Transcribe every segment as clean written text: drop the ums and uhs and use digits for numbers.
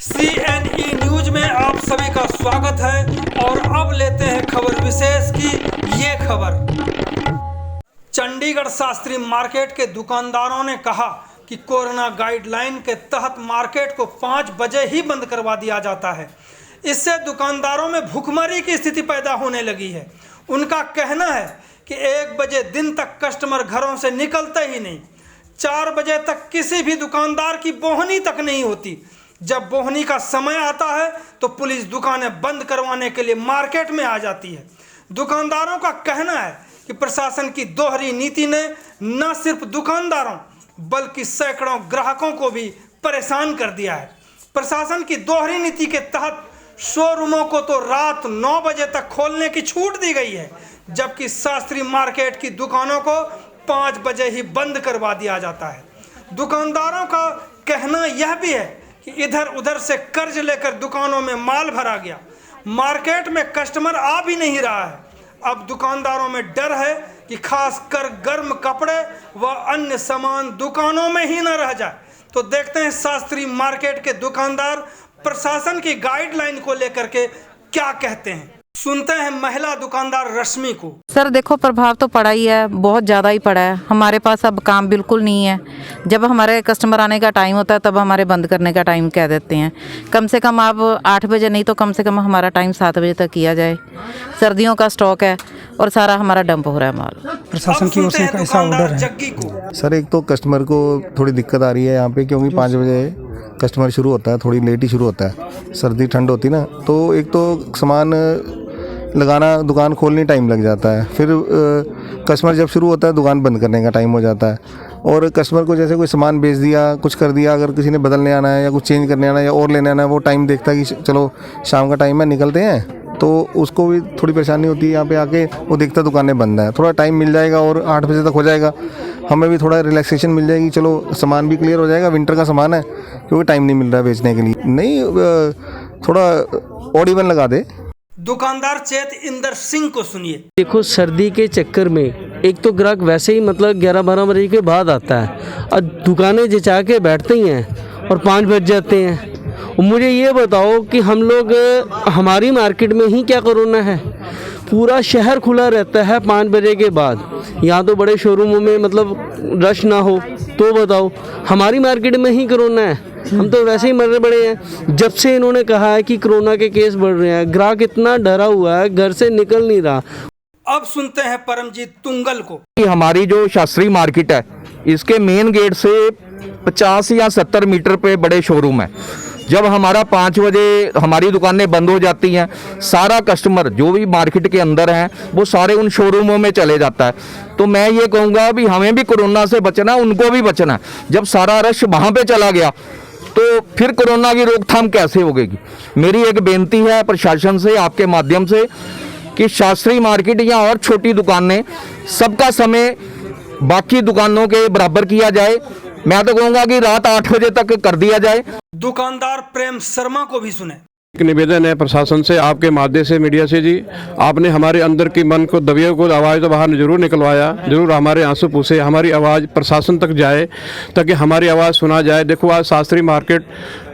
CNE news में आप सभी का स्वागत है और अब लेते हैं खबर विशेष की ये खबर। चंडीगढ़ शास्त्री मार्केट के दुकानदारों ने कहा कि कोरोना गाइडलाइन के तहत मार्केट को 5 बजे ही बंद करवा दिया जाता है। इससे दुकानदारों में भूखमरी की स्थिति पैदा होने लगी है। उनका कहना है कि 1 बजे दिन तक कस्टमर घरों से निकलते ही नहीं। 4 बजे तक किसी भी दुकानदार की बोहनी तक नहीं होती। जब बोहनी का समय आता है तो पुलिस दुकानें बंद करवाने के लिए मार्केट में आ जाती है। दुकानदारों का कहना है कि प्रशासन की दोहरी नीति ने न सिर्फ दुकानदारों बल्कि सैकड़ों ग्राहकों को भी परेशान कर दिया है। प्रशासन की दोहरी नीति के तहत शोरूमों को तो रात 9 बजे तक खोलने की छूट दी गई है, जबकि शास्त्री मार्केट की दुकानों को 5 बजे ही बंद करवा दिया जाता है। दुकानदारों का कहना यह भी है कि इधर उधर से कर्ज लेकर दुकानों में माल भरा गया। मार्केट में कस्टमर आ भी नहीं रहा है। अब दुकानदारों में डर है कि खासकर गर्म कपड़े व अन्य सामान दुकानों में ही न रह जाए। तो देखते हैं शास्त्री मार्केट के दुकानदार प्रशासन की गाइडलाइन को लेकर के क्या कहते हैं। सुनते हैं महिला दुकानदार रश्मि को। सर देखो, प्रभाव तो पड़ा ही है, बहुत ज़्यादा ही पड़ा है। हमारे पास अब काम बिल्कुल नहीं है। जब हमारे कस्टमर आने का टाइम होता है तब हमारे बंद करने का टाइम कह देते हैं। कम से कम आप 8 बजे नहीं तो कम से कम हमारा टाइम 7 बजे तक किया जाए। सर्दियों का स्टॉक है और सारा हमारा डंप हो रहा है माल। प्रशासन की ओर से ऐसा ऑर्डर है। सर एक तो कस्टमर को थोड़ी दिक्कत आ रही है यहाँ पे, क्योंकि 5 बजे कस्टमर शुरू होता है, थोड़ी लेट ही शुरू होता है। सर्दी ठंड होती ना, तो एक तो सामान लगाना, दुकान खोलने टाइम लग जाता है। फिर कस्टमर जब शुरू होता है दुकान बंद करने का टाइम हो जाता है। और कस्टमर को जैसे कोई सामान बेच दिया, कुछ कर दिया, अगर किसी ने बदलने आना है या कुछ चेंज करने आना है या और लेने आना है, वो टाइम देखता है कि चलो शाम का टाइम है, निकलते हैं। तो उसको भी थोड़ी परेशानी होती है। यहाँ पे आके वो देखता दुकानें बंद हैं, थोड़ा टाइम मिल जाएगा और 8 बजे तक हो जाएगा, हमें भी थोड़ा रिलैक्सेशन मिल जाएगी। चलो सामान भी क्लियर हो जाएगा, विंटर का सामान है, क्योंकि टाइम नहीं मिल रहा है बेचने के लिए। नहीं, थोड़ा ऑड इवन लगा दे। दुकानदार चेत इंदर सिंह को सुनिए। देखो, सर्दी के चक्कर में एक तो ग्राहक वैसे ही मतलब 11-12 बजे के बाद आता है और दुकानें जचा के बैठते ही हैं और 5 बज जाते हैं। मुझे ये बताओ कि हम लोग, हमारी मार्केट में ही क्या कोरोना है? पूरा शहर खुला रहता है 5 बजे के बाद। यहाँ तो बड़े शोरूमों में मतलब रश ना हो, तो बताओ हमारी मार्केट में ही कोरोना है। हम तो वैसे ही मरने पड़े हैं। जब से इन्होंने कहा है कि कोरोना के केस बढ़ रहे हैं, ग्राहक इतना डरा हुआ है, घर से निकल नहीं रहा। अब सुनते हैं परमजीत तुंगल को। हमारी जो शास्त्री मार्केट है, इसके मेन गेट से 50 या 70 मीटर पे बड़े शोरूम है। जब हमारा 5 बजे हमारी दुकानें बंद हो जाती हैं, सारा कस्टमर जो भी मार्केट के अंदर हैं वो सारे उन शोरूमों में चले जाता है। तो मैं ये कहूँगा भी हमें भी कोरोना से बचना, उनको भी बचना। जब सारा रश वहाँ पे चला गया तो फिर कोरोना की रोकथाम कैसे होगी? मेरी एक बेनती है प्रशासन से, आपके माध्यम से, कि शास्त्री मार्केट या और छोटी दुकानें, सबका समय बाकी दुकानों के बराबर किया जाए। मैं तो कहूँगा कि रात 8 बजे तक कर दिया जाए। दुकानदार प्रेम शर्मा को भी सुने। एक निवेदन है प्रशासन से, आपके माध्यम से, मीडिया से जी, आपने हमारे अंदर की मन को, दबियों को, आवाज़ तो बाहर जरूर निकलवाया, जरूर हमारे आंसू पूछे, हमारी आवाज़ प्रशासन तक जाए ताकि हमारी आवाज़ सुना जाए। देखो आज शास्त्री मार्केट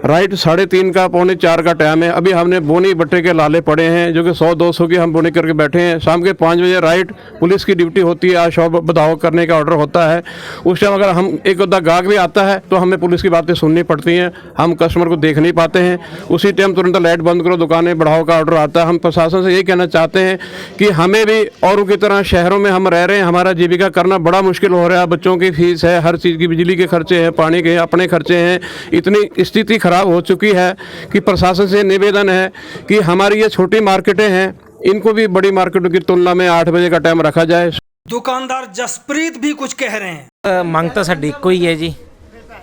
राइट 3:30 का 3:45 का टाइम है। अभी हमने बोनी बट्टे के लाले पड़े हैं जो कि 100-200 की हम बोनी करके बैठे हैं। शाम के 5 बजे राइट पुलिस की ड्यूटी होती है, आज शॉप बधाव करने का ऑर्डर होता है। उस टाइम अगर हम एक अद्धा गाहक भी आता है तो हमें पुलिस की बातें सुननी पड़ती हैं, हम कस्टमर को देख नहीं पाते हैं। उसी टाइम तुरंत लाइट बंद करो, दुकानें बढ़ाओ का ऑर्डर आता है। हम प्रशासन से यही कहना चाहते हैं कि हमें भी औरों की तरह शहरों में हम रह रहे हैं, हमारा जीविका करना बड़ा मुश्किल हो रहा है। बच्चों की फीस है, हर चीज़ की, बिजली के खर्चे हैं, पानी के, अपने खर्चे हैं। इतनी स्थिति खराब हो चुकी है कि प्रशासन से निवेदन है कि हमारी ये छोटी मार्केटें हैं, इनको भी बड़ी मार्केटों की तुलना में 8 बजे का टाइम रखा जाए। दुकानदार जसप्रीत भी कुछ कह रहे हैं। ਮੰਗ ਤਾਂ ਸਾਡੀ ਇੱਕੋ ਹੀ ਹੈ ਜੀ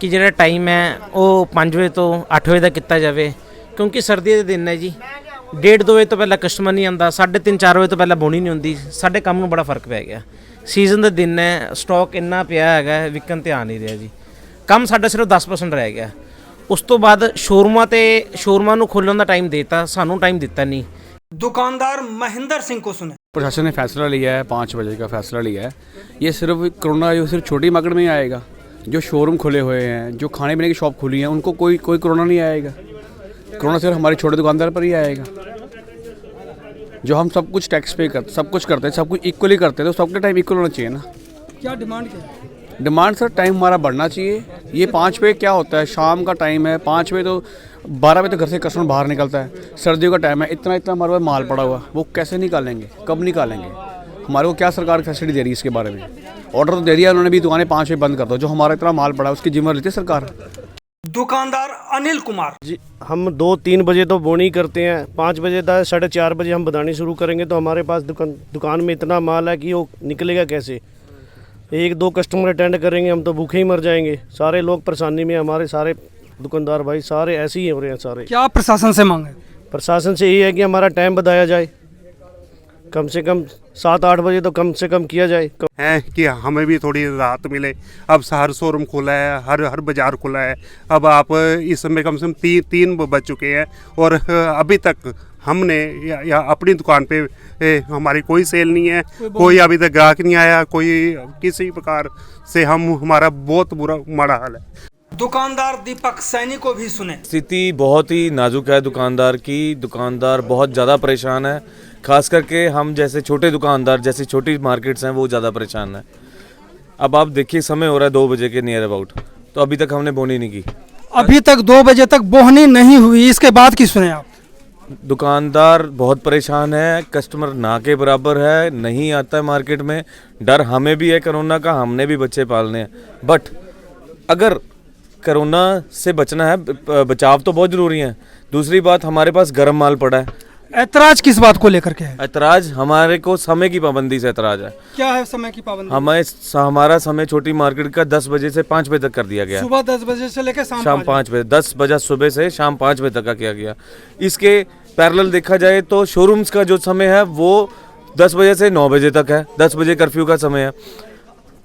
ਕਿ ਜਿਹੜਾ ਟਾਈਮ ਹੈ ਉਹ 5 ਵਜੇ ਤੋਂ 8 ਵਜੇ ਤੱਕ ਕੀਤਾ ਜਾਵੇ, ਕਿਉਂਕਿ ਸਰਦੀ ਦੇ ਦਿਨ ਹੈ ਜੀ। 1:30-2 ਵਜੇ ਤੋਂ ਪਹਿਲਾਂ ਕਸਟਮਰ ਨਹੀਂ ਆਉਂਦਾ, 3:30-4 ਵਜੇ ਤੋਂ ਪਹਿਲਾਂ ਬੋਣੀ ਨਹੀਂ ਹੁੰਦੀ। ਸਾਡੇ ਕੰਮ ਨੂੰ ਬੜਾ ਫਰਕ ਪੈ ਗਿਆ। ਸੀਜ਼ਨ ਦੇ ਦਿਨ ਹੈ, ਸਟਾਕ ਇੰਨਾ ਪਿਆ ਹੈਗਾ, ਵਿਕਣ ਤੇ ਆ ਨਹੀਂ ਰਿਹਾ ਜੀ। ਕੰਮ ਸਾਡਾ ਸਿਰਫ 10% ਰਹਿ ਗਿਆ। ਉਸ ਤੋਂ ਬਾਅਦ ਸ਼ੋਰੂਮਾਂ ਨੂੰ ਖੋਲ੍ਹਣ ਦਾ ਟਾਈਮ ਦੇਤਾ, ਸਾਨੂੰ ਟਾइम ਦਿੱਤਾ नहीं। दुकानदार महेंद्र सिंह को सुने। प्रशासन ने फैसला लिया है, 5 बजे का फैसला लिया है। ये सिर्फ कोरोना जो सिर्फ छोटी मार्केट में ही आएगा। जो शोरूम खुले हुए हैं, जो खाने पीने की शॉप खुली हैं, उनको कोई कोरोना नहीं आएगा। कोरोना सिर्फ हमारे छोटे दुकानदार पर ही आएगा। जो हम सब कुछ टैक्स पे करते, सब कुछ करते हैं, सब कुछ इक्वली करते हैं, तो सबका टाइम इक्वल होना चाहिए ना। क्या डिमांड क्या है? डिमांड सर टाइम हमारा बढ़ना चाहिए। ये 5 बजे क्या होता है, शाम का टाइम है, 5 बजे तो 12 बजे तो घर से कस्टमर बाहर निकलता है। सर्दियों का टाइम है, इतना हमारे पास माल पड़ा हुआ, वो कैसे निकालेंगे, कब निकालेंगे? हमारे को क्या सरकार फैसिलिटी दे रही है इसके बारे में? ऑर्डर तो दे दिया उन्होंने भी, दुकानें 5 बजे बंद कर दो। जो हमारा इतना माल पड़ा है उसकी जिम्मेदारी लेती है सरकार। दुकानदार अनिल कुमार, जी, हम 2-3 बजे तो बोनी करते हैं, 5 बजे तक 4:30 बजे हम बतानी शुरू करेंगे, तो हमारे पास दुकान में इतना माल है कि वो निकलेगा कैसे? 1-2 कस्टमर अटेंड करेंगे हम तो भूखे ही मर जाएंगे। सारे लोग परेशानी में, हमारे सारे दुकानदार भाई सारे ऐसे ही हो रहे हैं सारे। क्या प्रशासन से मांगे? प्रशासन से ये है कि हमारा टाइम बताया जाए, कम से कम 7-8 बजे तो कम से कम किया जाए है कि हमें भी थोड़ी राहत मिले। अब हर शोरूम खुला है, हर बाज़ार खुला है। अब आप इस समय कम से कम 3 बज चुके हैं और अभी तक हमने या अपनी दुकान पे हमारी कोई सेल नहीं है, कोई अभी तक ग्राहक नहीं आया, कोई किसी प्रकार से हमारा बहुत बुरा माड़ा हाल है। दुकानदार दीपक सैनी को भी सुने। स्थिति बहुत ही नाजुक है दुकानदार की। दुकानदार बहुत ज़्यादा परेशान है, खास करके हम जैसे छोटे दुकानदार, जैसी छोटी मार्केट्स हैं, वो ज़्यादा परेशान है। अब आप देखिए समय हो रहा है 2 बजे के नियर अबाउट, तो अभी तक हमने बोनी नहीं की। अभी तक 2 बजे तक बोहनी नहीं हुई, इसके बाद की सुने आप? दुकानदार बहुत परेशान है, कस्टमर ना के बराबर है, नहीं आता है मार्केट में। डर हमें भी है कोरोना का, हमने भी बच्चे पालने हैं, बट अगर कोरोना से बचना है, बचाव तो बहुत ज़रूरी है। दूसरी बात, हमारे पास गर्म माल पड़ा है। ऐतराज किस बात को लेकर के है? ऐतराज हमारे को समय की पाबंदी से ऐतराज है। क्या है समय की पाबंदी? हमारा समय छोटी मार्केट का 10 बजे से 5 बजे तक कर दिया गया। सुबह 10 बजे से लेकर शाम 5 बजे, 10 बजे सुबह से शाम 5 बजे तक का किया गया। इसके पैरेलल देखा जाए तो शोरूम्स का जो समय है वो 10 बजे से 9 बजे तक है। 10 बजे कर्फ्यू का समय है।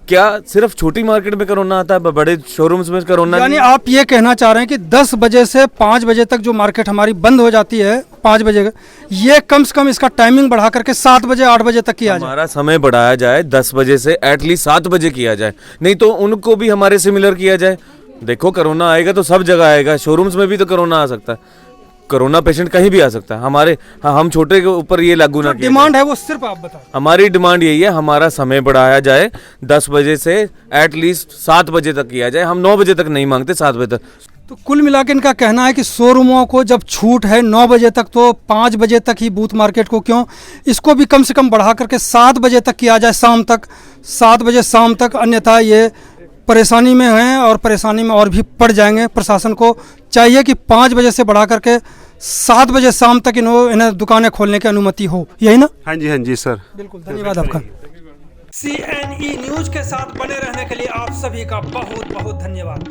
क्या सिर्फ छोटी मार्केट में कोरोना आता है, बड़े शोरूम्स में कोरोना? यानी आप ये कहना चाह रहे हैं कि 10 बजे से 5 बजे तक जो मार्केट हमारी बंद हो जाती है 5 बजे, ये कम से कम इसका टाइमिंग बढ़ा करके 7 बजे 8 बजे तक किया जाए? हमारा समय बढ़ाया जाए, 10 बजे से एटलीस्ट 7 बजे किया जाए, नहीं तो उनको भी हमारे सिमिलर किया जाए। देखो कोरोना आएगा तो सब जगह आएगा, शोरूम्स में भी तो कोरोना आ सकता है। कोरोना पेशेंट कहीं भी आ सकता है। हम छोटे के ऊपर ये लागू ना किया। डिमांड है वो सिर्फ आप बताओ। हमारी डिमांड यही है, हमारा समय बढ़ाया जाए, 10 बजे से एटलीस्ट 7 बजे तक किया जाए। हम 9 बजे तक नहीं मांगते, 7 बजे तक। तो कुल मिला के इनका कहना है कि शोरूमों को जब छूट है 9 बजे तक, तो 5 बजे तक ही बूथ मार्केट को क्यों, इसको भी कम से कम बढ़ा करके 7 बजे तक किया जाए, शाम तक, 7 बजे शाम तक। अन्यथा ये परेशानी में हैं और परेशानी में और भी पड़ जाएंगे। प्रशासन को चाहिए कि 5 बजे से बढ़ा करके 7 बजे शाम तक इन्हें दुकानें खोलने की अनुमति हो, यही ना? हाँ जी सर। बिल्कुल, धन्यवाद आपका। CNE न्यूज के साथ बने रहने के लिए आप सभी का बहुत बहुत धन्यवाद।